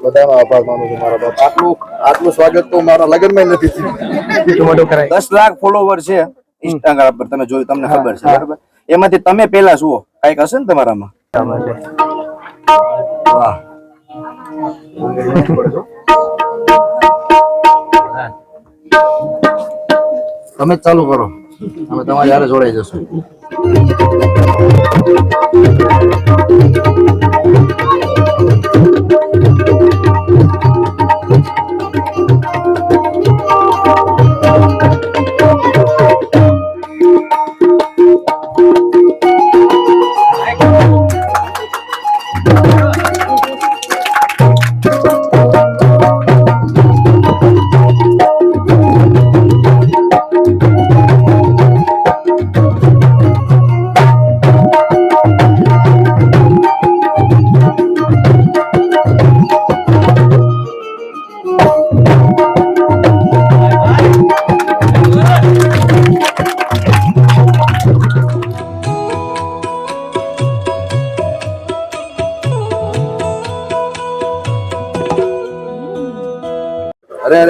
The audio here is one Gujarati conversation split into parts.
બધાનો આભાર માનું છું મારા બાપ. આટલું સ્વાગત તો મારા લગ્નમાં નથી થયું. 10 લાખ ફોલોવર છે ઇન્સ્ટાગ્રામ પર, તમે જોયું, તમને ખબર છે બરાબર. એમાંથી તમે પેલા જુઓ, કઈક હશે ને તમારામાં. વાહ, તમે જ ચાલુ કરો, અમે તમારી હારે જોડાઈ જશું.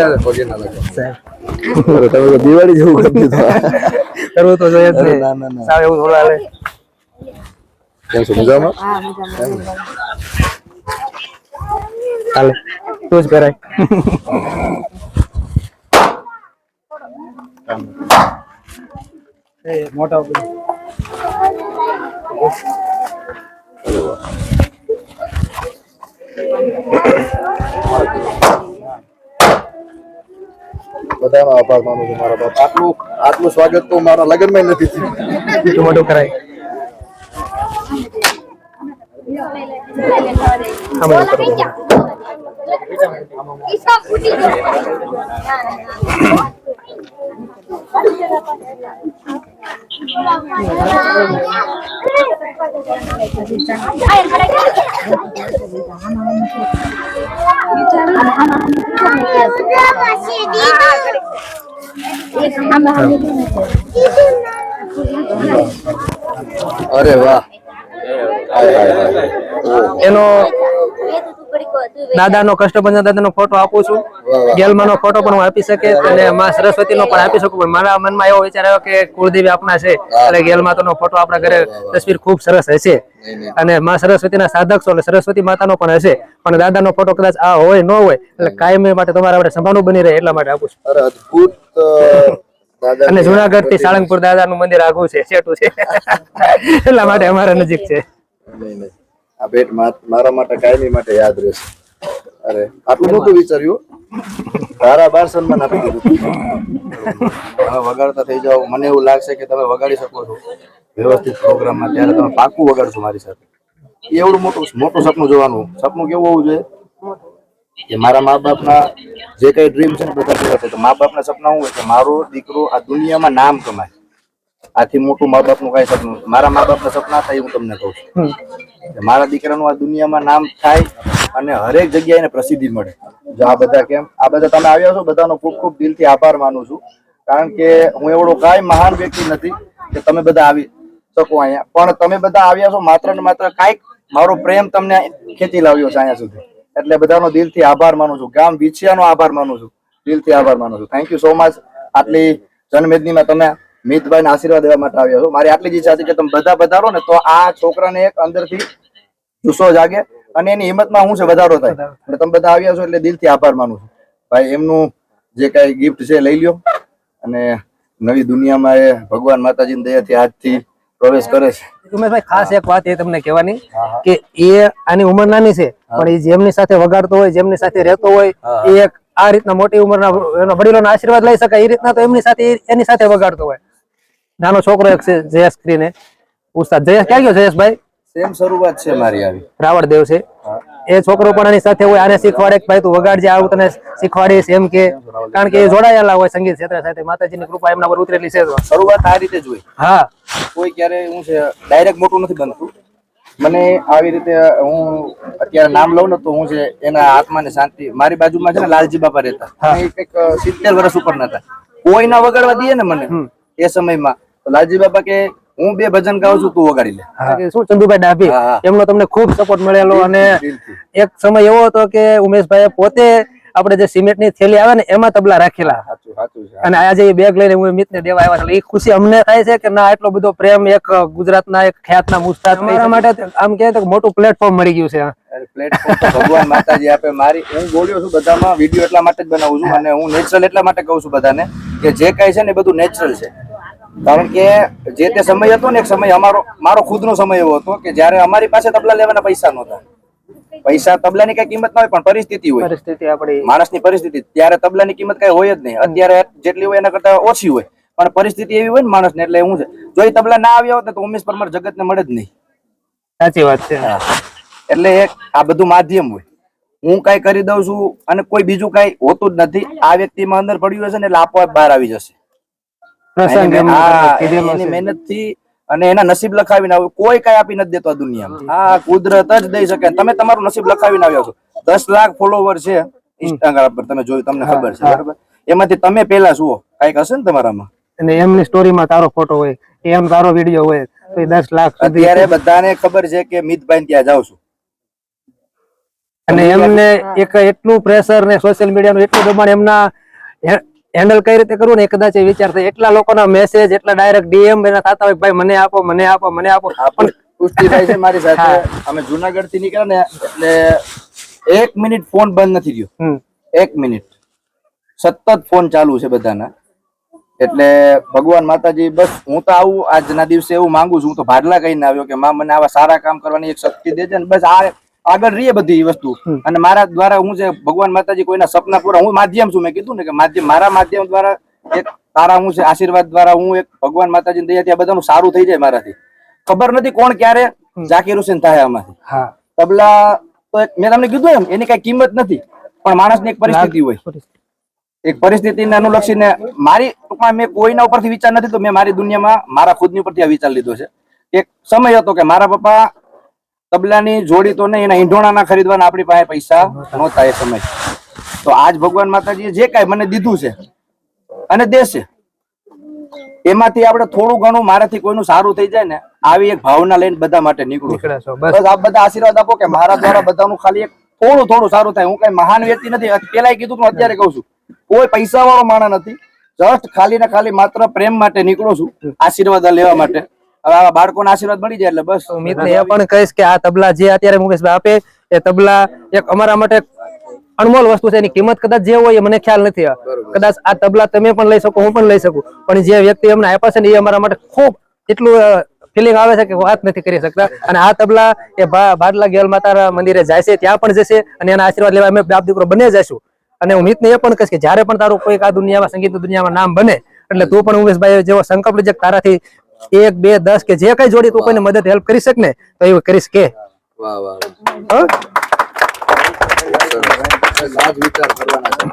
અરે પગે ના લાગે સાહેબ. અરે તમે તો દિવાળી જેવું કરી દીધું. કરવું તો જોઈએ જ ને. ના ના ના, સાવ એવું થોડું હાલે. કેમ છો, મજામાં? હાલે તું જ કરાય. મોટા બધાનો આભાર માનું છું મારા બાપ. આટલું સ્વાગત તો મારા લગ્નમાં નથી થયું. મોટું કરાય. અરે વાહ, એનો દાદાનો કષ્ટભંજન દાદાનો ફોટો આપું છું. ગેલમાનો ફોટો પણ હું આપી શકે અને માં સરસ્વતીનો પણ આપી શકું. પણ મારા મનમાં એવો વિચાર આવ્યો કે કુળદેવી આપના છે એટલે ગેલમાતાનો ફોટો આપણા ઘરે તસવીર ખૂબ સરસ હશે અને માં સરસ્વતીના સાધક છો એટલે સરસ્વતી માતાનો પણ હશે. પણ દાદાનો ફોટો કદાચ આ હોય ન હોય એટલે કાયમી માટે તમારા આપણે સંભાળવું બની રહે એટલા માટે આપું છું. અરે અદ્ભુત. અને જુનાગઢ થી સાળંગપુર દાદાનું મંદિર આઘું છે, સેટું છે એટલા માટે અમારા નજીક છે. આ ભેટ મારા માટે કાયમી માટે યાદ રહેશે. અરે આટલું નહોતું વિચાર્યું. તારા બાર સન્માન આપી દીધું. તમે વગાડતા થઈ જાઓ, મને એવું લાગશે કે તમે વગાડી શકો છો વ્યવસ્થિત પ્રોગ્રામમાં, ત્યારે તમે પાકું વગાડશો મારી સાથે. એવડું મોટું સપનું જોવાનું. સપનું કેવું હોવું જોઈએ કે મારા મા બાપના જે કઈ ડ્રીમ છે ને બધા પૂરા થાય. તો મા બાપના સપના શું હોય કે મારો દીકરો આ દુનિયામાં નામ કમાય. આથી મોટું મા બાપનું કઈ સપનું. મારા મા બાપના સપના થાય હું તમને કહું છું કે મારા દીકરાનું આ દુનિયામાં નામ થાય અને હરેક જગ્યાએ એને પ્રસિદ્ધિ મળે. જો આ બધા કેમ આ બધા તમે આવ્યા છો, બધાનો ખૂબ ખૂબ દિલથી આભાર માનું છું. કારણ કે હું એવડો કાંઈ મહાન વ્યક્તિ નથી કે તમે બધા આવી શકો અહીંયા, પણ તમે બધા આવ્યા છો માત્ર ને માત્ર કાંઈક મારો પ્રેમ તમને ખેંચી લાવ્યો છે અહીંયા સુધી. એટલે બધાનો દિલથી આભાર માનું છું. ગામ વિછિયાનો આભાર માનું છું, દિલથી આભાર માનું છું. Thank you so much. આટલી જનમેદનીમાં તમે મિતભાઈને આશીર્વાદ દેવા માટે આવ્યા છો. મારી આટલી જ ઈચ્છા હતી કે તમે બધા વધારો ને તો આ છોકરાને એક અંદરથી જુસ્સો જાગે અને એની હિંમતમાં શું છે વધારો થાય. એટલે તમે બધા આવ્યા છો એટલે દિલથી આભાર માનું છું. ભાઈ એમનું જે કઈ ગિફ્ટ છે લઈ લ્યો અને નવી દુનિયામાં એ ભગવાન માતાજીની દયાથી આજથી પ્રવેશ કરે છે. ઉમેશભાઈ ખાસ એક વાત એ તમને કહેવાની કે એ આની ઉંમર નાની છે પણ એ જેમની સાથે વગાડતો હોય, જેમની સાથે રહેતો હોય, એ એક આ રીતના મોટી ઉંમરના એના વડીલોના આશીર્વાદ લઈ શકાય એ રીતના તો એમની સાથે એની સાથે વગાડતો હોય. નાનો છોકરો એક છે જયેશ કરીને, ઉસ્તાદ જયેશ ક્યાં ગયો જયેશભાઈ? સેમ શરૂઆત છે મારી આવી. રાવળદેવ છે એ છોકરો પણ એની સાથે હોય. આને શીખવાડે કે ભાઈ તું વગાડજે, આવું તને શીખવાડીશ એમ કે, કારણ કે એ જોડાયેલા હોય સંગીત ક્ષેત્ર સાથે. માતાજીની કૃપા એમના પર ઉતરેલી છે. શરૂઆત આ રીતે જ હોય. હા, કોઈ ક્યારે હું છે ડાયરેક્ટ મોટું નથી બનતું. મને આવી રીતે હું અત્યારે નામ લઉં ને તો હું છે એના આત્માને શાંતિ. મારી બાજુમાં છે ને લાલજી બાપા રહેતા, કંઈક 70 વર્ષ ઉપર નતા. કોઈના વગાડવા દઈએ ને મને એ સમયમાં તો લાલજી બાપા કે હું 2 ભજન ગાઉં છું, તું વગાડી લે. કે શું ચંદુભાઈ ડાભી, હા, હા. એમનો તમને ખૂબ સપોર્ટ મળેલો અને દિલથી. એક સમય એવો હતો કે ઉમેશભાઈ પોતે આપણે જે સિમેન્ટની થેલી આવે ને એમાં તબલા રાખેલા, સાચું સાચું છે. અને આજે એ બેગ લઈને હું મિતને દેવા આવ્યા એટલે એ ખુશી અમને થાય છે કે ના એટલો બધો પ્રેમ એક ગુજરાતના એક ખ્યાતના મુસ્તાદ અમારા માટે આમ કહે તો મોટું પ્લેટફોર્મ મળી ગયું છે. અરે પ્લેટફોર્મ તો ભગવાન માતાજી આપે. હું બોલ્યો છું બધામાં, વિડીયો એટલા માટે જ બનાવું છું અને હું નેચરલ એટલા માટે કહું છું બધાને કે જે કઈ છે ને એ બધું નેચરલ છે. કારણ કે જે તે સમય હતો ને, એક સમય મારો ખુદનો સમય એવો હતો કે જ્યારે અમારી પાસે તબલા લેવાના પૈસા નહોતા. પૈસા તબલાની કઈ કિંમત ના હોય પણ પરિસ્થિતિ હોય, પરિસ્થિતિ આપણી માણસની પરિસ્થિતિ. ત્યારે તબલાની કિંમત કઈ હોય જ નહીં. અત્યારે જેટલી હોય એના કરતા ઓછી હોય, પણ પરિસ્થિતિ એવી હોય ને માણસને, એટલે હું છે જો એ તબલા ના આવ્યા હોત તો ઉમેશ પરમાર જગતને મળે જ નહીં. સાચી વાત છે. એટલે આ બધું માધ્યમ હોય. હું કઈ કરી દઉં છું અને કોઈ બીજું કઈ હોતું જ નથી. આ વ્યક્તિમાં અંદર પડ્યું હશે ને એટલે આપોઆપ બહાર આવી જશે. પ્રસંગ એની મહેનત થી અને એના નસીબ લખાવીને આવ્યો. કોઈ કઈ આપી નથી દેતો આ દુનિયામાં. આ કુદરત જ દઈ શકે. તમે તમારું નસીબ લખાવીને આવ્યા છો. 10 લાખ ફોલોવર છે ઇન્સ્ટાગ્રામ પર, તમે જોયું, તમને ખબર છે બરાબર. એમાંથી તમે પેલા શું કઈક હશે ને તમારામાં, અને એમની સ્ટોરીમાં તારો ફોટો હોય, એમ તારો વિડીયો હોય તો 10 લાખ સુધી. અત્યારે બધાને ખબર છે કે મિતભાઈ ત્યાં જાઉં છું. અને એમને એક એટલું પ્રેશર ને સોશિયલ મીડિયાનું એટલું દબાણ એમના હેન્ડલ કઈ રીતે કરવું ને એ કદાચ વિચાર થાય. એટલા લોકોના મેસેજ, એટલા ડાયરેક્ટ ડીએમ એના થતા હોય ભાઈ મને આપો, મને આપો, મને આપો. પણ પુષ્ટિ થાય છે મારી સાથે. અમે જુનાગઢ થી નીકળ્યા ને એટલે 1 મિનિટ ફોન બંધ નથી થયો. 1 મિનિટ સતત ફોન ચાલુ છે બધાના. એટલે ભગવાન માતાજી, બસ હું તો આવું આજના દિવસે એવું માંગુ છું. હું તો ભાડલા કહીને આવ્યો કે માં મને આવા સારા કામ કરવાની એક શક્તિ દેજે ને બસ આગળ રહીએ બધી વસ્તુ. અને મારા દ્વારા હું છે ભગવાન માતાજી કોઈના સપના પૂરા, હું માધ્યમ છું. મેં કીધું ને કે મારા માધ્યમ દ્વારા એક તારા હું છે આશીર્વાદ દ્વારા હું એક ભગવાન માતાજી દયાથી આ બધાનું સારું થઈ જાય મારાથી. ખબર નથી કોણ ક્યારે ઝાકીર હુસેન થાય આમાંથી. તબલા તો મેં તમને કીધું એમ એની કઈ કિંમત નથી, પણ માણસની એક પરિસ્થિતિ હોય. એક પરિસ્થિતિને અનુલક્ષીને મારી ટૂંકમાં મેં કોઈના ઉપરથી વિચાર નથી, તો મેં મારી દુનિયામાં મારા ખુદની ઉપરથી આ વિચાર લીધો છે. એક સમય હતો કે મારા પપ્પા તબલાની જોડી તો નહીં, એના ઈંઢોણા ખરીદવાના આપણી પાસે પૈસા નહોતા એ સમય. તો આજ ભગવાન માતાજીએ જે કાંઈ મને દીધું છે અને દેશે, એમાંથી આપણે થોડું ઘણું મારાથી કોઈનું સારું થઈ જાય ને, આવી એક ભાવના લઈને બધા માટે નીકળું. બસ આપ બધા આશીર્વાદ આપો કે મારા દ્વારા બધાનું ખાલી એક થોડું સારું થાય. હું કઈ મહાન વ્યક્તિ નથી, પેલા કીધું હું અત્યારે કહું છું. કોઈ પૈસા વાળો માણસ નથી. જસ્ટ ખાલી ને ખાલી માત્ર પ્રેમ માટે નીકળું છું, આશીર્વાદ લેવા માટે. હવે આવા બાળકોના આશીર્વાદ મળી જાય એટલે બસ. મિતને એ પણ કહીશ કે આ તબલા જે અત્યારે મુકેશભાઈ આપે એ તબલા એક અમારા માટે અનમોલ વસ્તુ છે. એની કિંમત કદાચ જે હોય એ મને ખ્યાલ નથી. કદાચ આ તબલા તમે પણ લઈ શકો, હું પણ લઈ શકું, પણ જે વ્યક્તિ અમને આપ્યા છે ને એ અમારા માટે ખૂબ એટલું ફિલિંગ આવે છે કે વાત નથી કરી શકતા. અને આ તબલા એ ભાડલા ગેલ માતા મંદિરે જાય છે, ત્યાં પણ જશે અને એના આશીર્વાદ લેવા અમે બાપ દીકરો બને જશું. અને હું મિતને એ પણ કહીશ કે જયારે પણ તારું કોઈ આ દુનિયામાં સંગીત દુનિયામાં નામ બને એટલે તું પણ ઉમેશભાઈ જેવો સંકલ્પ લેજે તારાથી 1, 2, 10 કે જે કઈ જોડી તું કોઈને મદદ હેલ્પ કરી શક ને તો એવું કરીશ કે વિચાર કરવાના છે.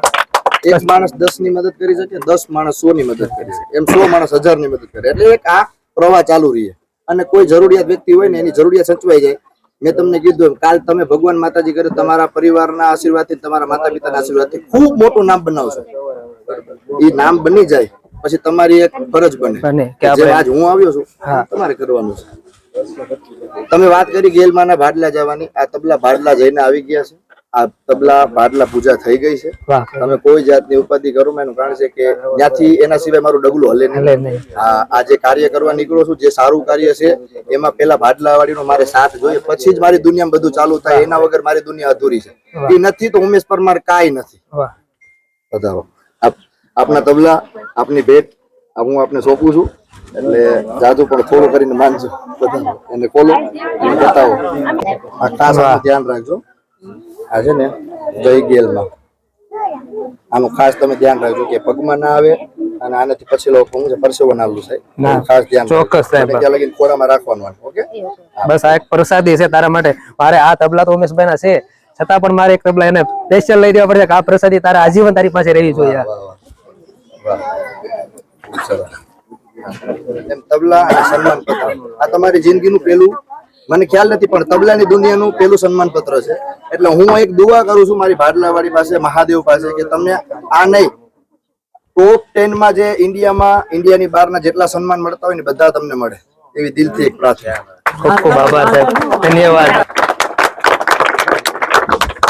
એક માણસ 10 ની મદદ કરી શકે, 10 માણસ 100 ની મદદ કરી શકે, એમ 100 માણસ 1000 ની મદદ કરે. એટલે એક આ પ્રવાહ ચાલુ રહે. અને કોઈ જરૂરિયાત વ્યક્તિ હોય ને એની જરૂરિયાત સચવાઈ જાય. મેં તમને કીધું એમ કાલ તમે ભગવાન માતાજી કરે તમારા પરિવારના આશીર્વાદથી, તમારા માતા પિતાના આશીર્વાદથી ખૂબ મોટું નામ બનાવશો. એ નામ બની જાય પછી તમારી એક ફરજ બને કે જે આજ હું આવ્યો છું તમારે કરવાનું છે. તમે વાત કરી ગેલમાના ભાડલા જવાની, આ તબલા ભાડલા જઈને આવી ગયા છે. આ તબલા ભાડલા પૂજા થઈ ગઈ છે. તમે કોઈ જાતની ઉપાધિ કરો, એનું કારણ છે કે ત્યાંથી એના સિવાય મારું ડગલું હલે નહીં. આ જે કાર્ય કરવા નીકળો છું, જે સારું કાર્ય છે એમાં પેલા ભાડલા વાળીનો મારે સાથ જોઈએ, પછી જ મારી દુનિયામાં બધું ચાલુ થાય. એના વગર મારી દુનિયા અધૂરી છે. એ નથી તો ઉમેશ પરમાર કાંઈ નથી. બતાવો આપના તબલા, આપની ભેટ હું આપને સોંપું છું. એટલે જાદુ પણ થોડું કરીને માનજો. બતાવો એને ખોલો અને બતાવો. આ ખાસ ધ્યાન રાખજો. આ છે ને જય ગેલમાં, આનું ખાસ તમે ધ્યાન રાખજો કે પગમાં ના આવે. અને આનાથી પછી લોકો હું છે પરસેવો નાલું થાય, ખાસ ધ્યાન ચોક્કસ સાહેબ ત્યાં લગીને ખોરામાં રાખવાનું. ઓકે, બસ આ એક પ્રસાદી છે તારા માટે. મારે આ તબલા તો ઉમેશભાઈ ના છે, છતાં પણ મારે એક તબલા એને સ્પેશિયલ લઈ દેવા પડશે કે આ પ્રસાદી તારા આજીવન તારી પાસે રહેવી જોઈએ. એમ તબલા અને સન્માન પત્ર આ તમારી જિંદગીનું પેલું, મને ખ્યાલ નથી પણ તબલાની દુનિયાનું પેલું સન્માન પત્ર છે. એટલે હું એક દુઆ કરું છું મારી ભાડલાવાડી પાસે, મહાદેવ પાસે, કે તમને આ નહીં ટોપ 10 માં જે ઇન્ડિયાની બહારના જેટલા સન્માન મળતા હોય ને બધા તમને મળે. એવી દિલથી એક પ્રાર્થના. ખૂબ ખૂબ આભાર સાહેબ, ધન્યવાદ.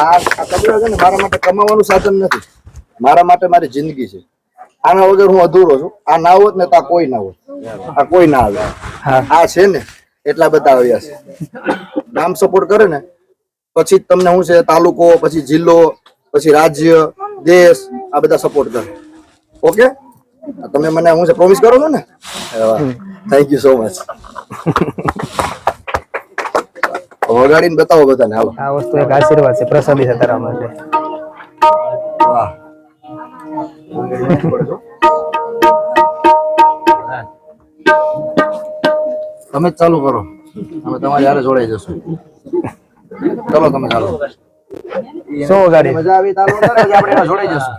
આ તબલો છે ને મારા માટે કમાવાનું સાધન નથી, મારા માટે મારી જિંદગી છે. આના વગર હું અધૂરો છું. આ ના હોત ને તો આ કોઈ ના હોત, આ કોઈ ના આવે. આ છે ને એટલા બધા આવ્યા છે. ગામ સપોર્ટ કરે ને પછી તમને શું છે, તાલુકો, પછી જિલ્લો, પછી રાજ્ય, દેશ, આ બધા સપોર્ટ કરે. ઓકે, તમે મને શું છે પ્રોમિસ કરો છો ને? Thank you so much. વગાડીને બતાવો બધાને. હાલો, આ વસ્તુ એક આશીર્વાદ છે, પ્રસાદી છે તારા માટે. વાહ. તમે જ ચાલુ કરો, અમે તમારી હારે જોડાઈ જશું. ચલો તમે ચાલો. શું વગાડી? મજા આવી તાલો કરે એટલે આપણે એમાં જોડાઈ જશું.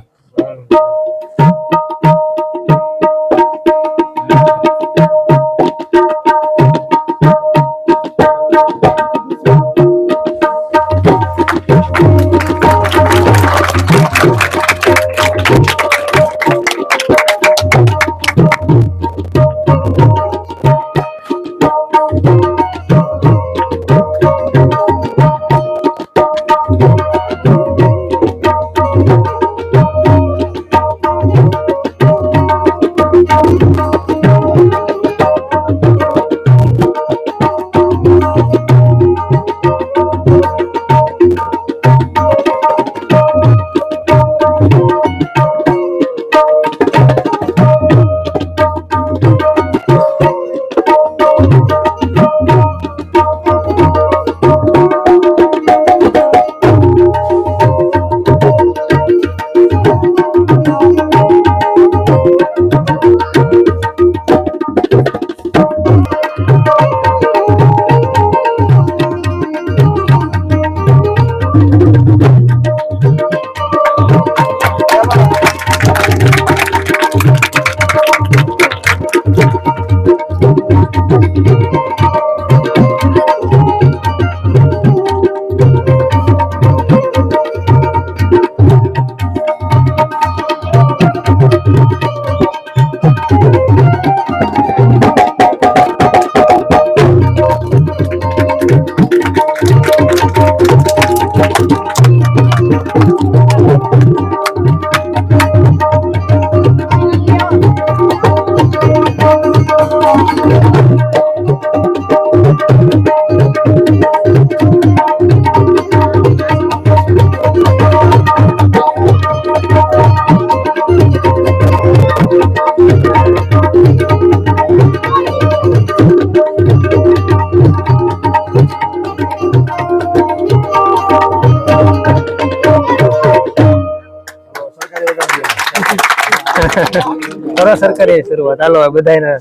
કરો સરકારી શરૂઆત. હાલો બધાને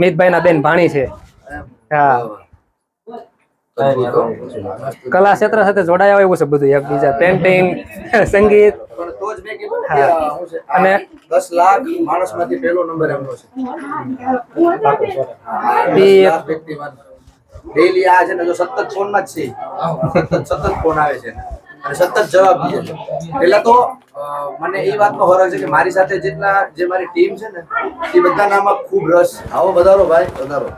મિતભાઈ ના બેન ભાણી છે. હા, કલા ક્ષેત્ર સાથે જોડાયા હોય એવું છે બધું, એકબીજા પેન્ટિંગ, સંગીત. પણ તો જ મેં કીધું કે શું છે, અને 10 લાખ માણસમાંથી પહેલો નંબર એમનો છે. ડેઈલી આ છે ને જો સતત ફોનમાં જ છે, સતત ફોન આવે છે. અને સતત જવાબ દે છે. પેલા તો મને એ વાતનો હરખ છે કે મારી સાથે જેટલા જે મારી ટીમ છે ને એ બધાના આમાં ખૂબ રસ. આવો વધારો ભાઈ, વધારો.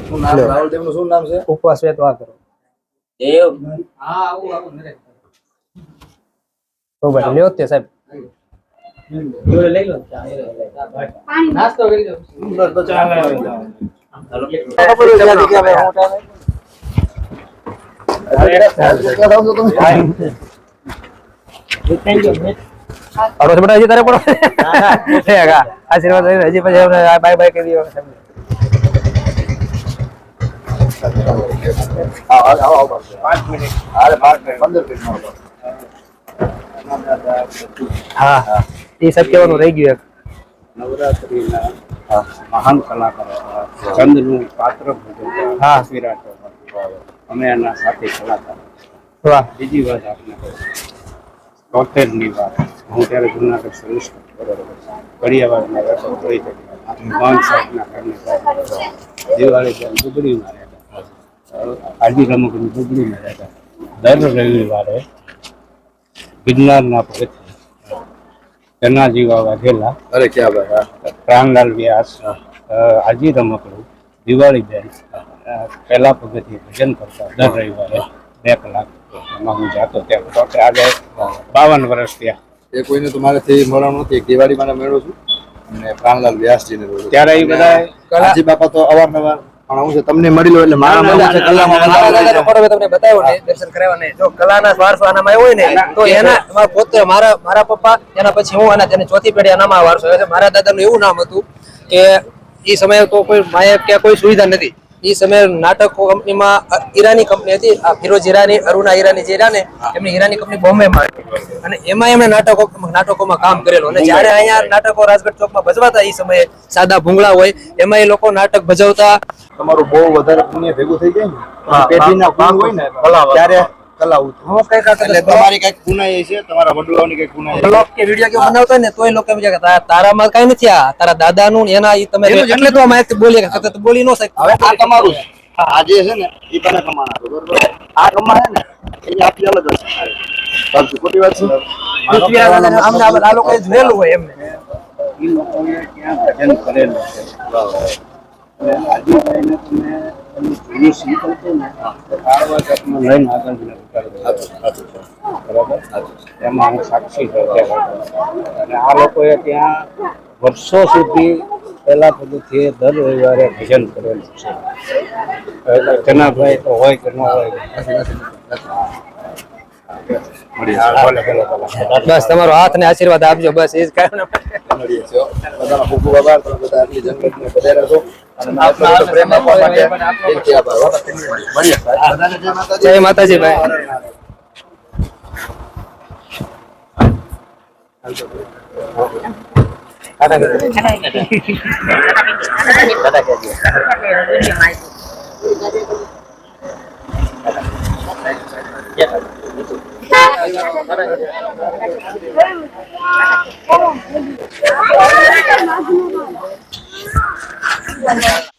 શું નામ? રાહુલ દેવનું શું નામ છે? ઉપવાસ વેત વા કરો તો ભાઈ લ્યો તે સાહેબ નાસ્તો કરી દો. તો ચાલે. અડોશ બેટા હજી તારે પડો આશીર્વાદ હજી પછી બાય બાય કરી દો. આવો 5 મિનિટ. અરે 15 મિનિટ. હા એ સાહેબ કેવાનું રહી ગયું એક નવરાત્રીના મહાન કલાકારો ચંદનું પાત્ર ભજવતા હા. વિરાટ અમે એના સાથે કલાકાર. વાહ બીજી વાત આપને 73ની વાત, હું ત્યારે જુનાગઢ સર્વિસ ઘડિયાવાડમાં રહેતો હોય તો ભગવાન સાહેબના ઘરની દિવાળી ત્યાં દુબળીમાં રહેતા, આજી રમકડી દુબળીમાં રહેતા. દર રવિવારે ગિરનારના પગથિયે ધનાજી વાવા ગયેલા અરે ક્યાં ભાઈ. પ્રાણલાલ વ્યાસ, હાજી રમકડું, દિવાળી બેન પહેલા પગથિયે ભજન કરતા દર રવિવારે 2 કલાક. એમાં હું જાતો ત્યાં તો આજે 52 વર્ષ થયા. એ કોઈને તો મારેથી મળવાનું નથી. એક દિવાળીમાં મેળવું છું અને પ્રાણલાલ વ્યાસજીને મળું છું. ત્યારે એ બધા હાજી બાપા તો અવારનવાર પણ હું છે તમને મળી લો એટલે મારા મળવું છે કલામાં મારા વધારો દાદાનો ફોટો મેં તમને બતાવ્યો ને દર્શન કરાવ્યા ને જો કલાના વારસો આનામાં હોય ને તો એના પોતે મારા પપ્પા એના પછી હું અને તેની ચોથી પેઢી આનામાં વારસો આવે છે. મારા દાદાનું એવું નામ હતું કે એ સમયે તો કોઈ માયક કે કોઈ સુવિધા નથી. એ સમયે નાટક કંપનીમાં ઈરાની કંપની હતી, આ ફિરોજ ઈરાની, અરુણા ઈરાની જે રહ્યા ને એમની ઈરાની કંપની બોમ્બેમાં હતી અને એમાં એમણે નાટકોમાં કામ કરેલું. અને જ્યારે અહીંયા નાટકો રાજગઢ ચોકમાં ભજવાતા એ સમયે સાદા ભૂંગળા હોય એમાં એ લોકો નાટક ભજવતા. તમારું બહુ વધારે પુણ્ય ભેગું થઈ જાય ને પેઢીના ગુણ હોય ને ત્યારે કલા ઉતરે. હું કઈ એટલે તમારી કઈક ગુનાઈ છે, તમારા વડવાઓની કઈક ગુનાઈ છે. બ્લોગ કે વિડિયો કેવું બનાવતા હોય ને તોય લોકો એમ કહે કે તારામાં કઈ નથી, આ તારા દાદાનું ને એના ઈ તમે એટલે તો આમાં એક બોલીએ કે સતત બોલી ન શકે. હવે આ તમારું છે. આ જે છે ને એ તમે કમાણા છો, બરોબર? આ કમાણે ને એની આપી અલગ જ છે. સાચું ખોટી વાત છે? આમને આ લોકોએ જોયેલું હોય એમને. એ લોકોએ ત્યાં ભજન કરેલું છે. અને આજીભાઈને તમે જૂનું શીખવતું ને તો આવા જાતમાં લઈને આગળ બરાબર. એમાં હું સાક્ષી છું અને આ લોકોએ ત્યાં વર્ષો સુધી પહેલા પગથિયે દર રવિવારે ભજન કરેલું છે. જનાભાઈ તો હોય કે ન હોય. બસ તમારો હાથ ને આશીર્વાદ આપજો, બસ એ જ કારણે મળીએ છીએ. બધાનો ખૂબ ખૂબ આભાર. તમે બધા આટલી જંગલને પધાર્યા છો અને આટલો બધો પ્રેમ આપવા માટે દિલથી આભાર. મળીએ. બધાને જય માતાજી. જય માતાજી ભાઈ. Thank you.